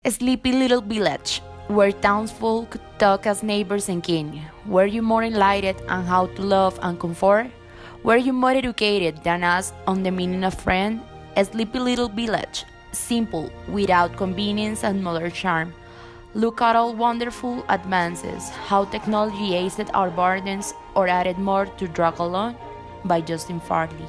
A sleepy little village, where townsfolk talk as neighbors and kin. Were you more enlightened on how to love and comfort? Were you more educated than us on the meaning of friend? A sleepy little village, simple, without convenience and modern charm. Look at all wonderful advances, how technology aided our burdens or added more to drag along, by Justin Farley.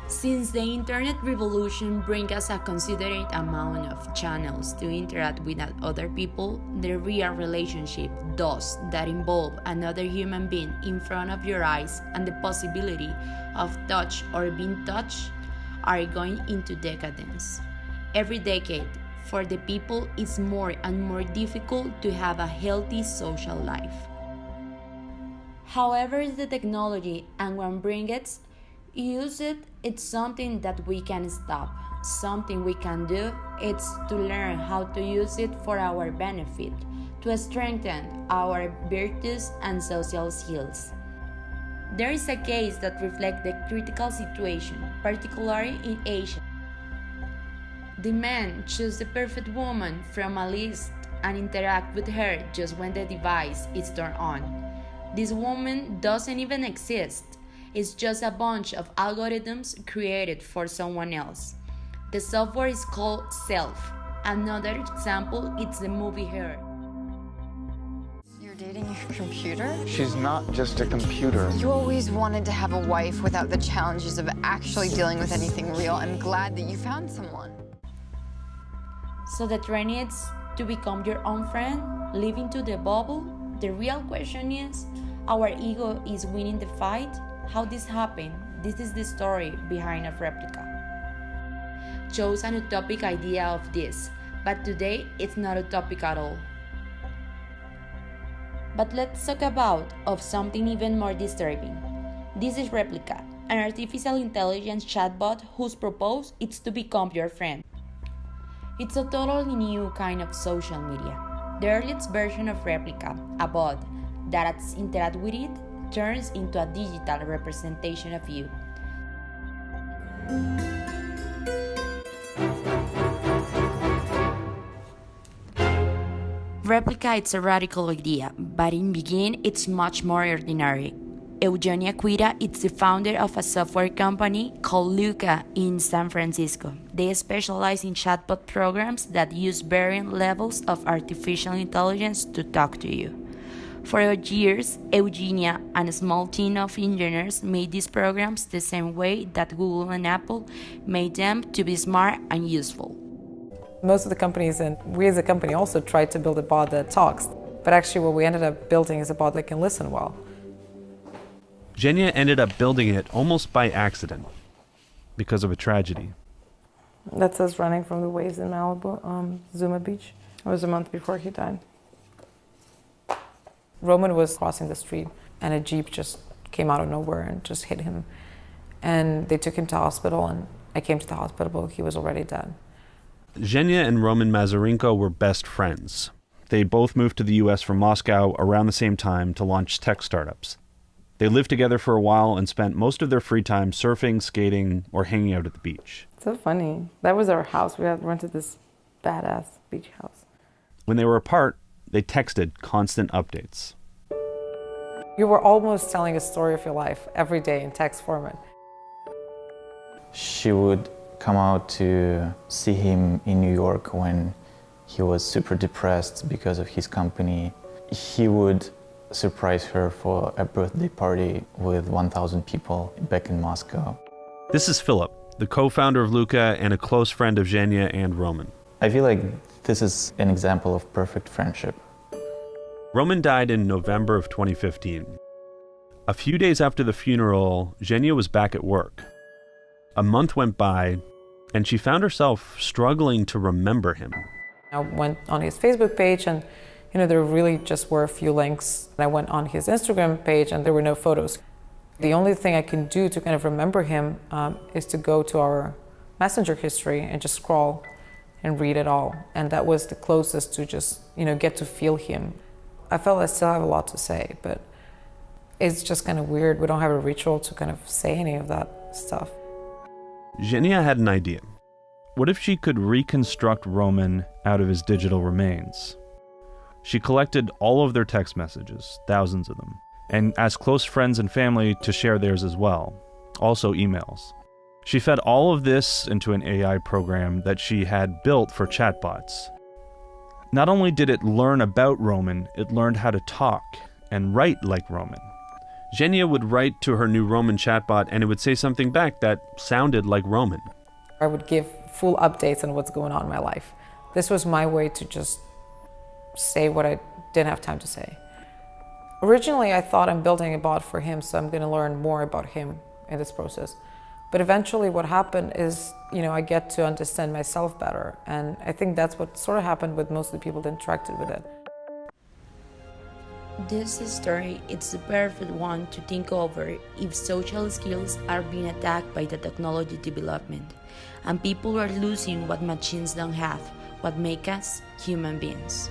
Since the internet revolution brings us a considerate amount of channels to interact with other people, the real relationship, those that involve another human being in front of your eyes and the possibility of touch or being touched, are going into decadence. Every decade, for the people, it's more and more difficult to have a healthy social life. However, the technology and when bring it, use it, it's something that we can stop. Something we can do, it's to learn how to use it for our benefit, to strengthen our virtues and social skills. There is a case that reflects the critical situation, particularly in Asia. The man chooses the perfect woman from a list and interact with her just when the device is turned on. This woman doesn't even exist. It's just a bunch of algorithms created for someone else. The software is called Self. Another example is the movie Her. You're dating your computer? She's not just a computer. You always wanted to have a wife without the challenges of actually dealing with anything real. I'm glad that you found someone. So the trend is to become your own friend, live into the bubble. The real question is, our ego is winning the fight? How this happened? This is the story behind a replica. Chose an utopic idea of this, but today it's not utopic at all. But let's talk about of something even more disturbing. This is Replica, an artificial intelligence chatbot whose purpose is to become your friend. It's a totally new kind of social media. The earliest version of Replica, a bot that interacts with it, turns into a digital representation of you. Replica is a radical idea, but in begin it's much more ordinary. Eugenia Cuira is the founder of a software company called Luca in San Francisco. They specialize in chatbot programs that use varying levels of artificial intelligence to talk to you. For years, Eugenia and a small team of engineers made these programs the same way that Google and Apple made them to be smart and useful. Most of the companies, and we as a company also tried to build a bot that talks, but actually what we ended up building is a bot that can listen well. Xenia ended up building it almost by accident, because of a tragedy. That's us running from the waves in Malibu, Zuma Beach. It was a month before he died. Roman was crossing the street and a Jeep just came out of nowhere and just hit him. And they took him to hospital and I came to the hospital, but he was already dead. Xenia and Roman Mazurenko were best friends. They both moved to the US from Moscow around the same time to launch tech startups. They lived together for a while and spent most of their free time surfing, skating, or hanging out at the beach. So funny. That was our house. We had rented this badass beach house. When they were apart, they texted constant updates. You were almost telling a story of your life every day in text format. She would come out to see him in New York when he was super depressed because of his company. He would surprise her for a birthday party with 1,000 people back in Moscow. This is Philip, the co-founder of Luca and a close friend of Xenia and Roman. I feel like this is an example of perfect friendship. Roman died in November of 2015. A few days after the funeral, Xenia was back at work. A month went by, and she found herself struggling to remember him. I went on his Facebook page and there really just were a few links. I went on his Instagram page and there were no photos. The only thing I can do to kind of remember him is to go to our Messenger history and just scroll and read it all. And that was the closest to just, get to feel him. I felt I still have a lot to say, but it's just kind of weird. We don't have a ritual to kind of say any of that stuff. Xenia had an idea. What if she could reconstruct Roman out of his digital remains? She collected all of their text messages, thousands of them, and asked close friends and family to share theirs as well, also emails. She fed all of this into an AI program that she had built for chatbots. Not only did it learn about Roman, it learned how to talk and write like Roman. Xenia would write to her new Roman chatbot and it would say something back that sounded like Roman. I would give full updates on what's going on in my life. This was my way to just say what I didn't have time to say. Originally, I thought I'm building a bot for him, so I'm going to learn more about him in this process. But eventually what happened is, I get to understand myself better. And I think that's what sort of happened with most of the people that interacted with it. This story is the perfect one to think over if social skills are being attacked by the technology development, and people are losing what machines don't have, what make us human beings.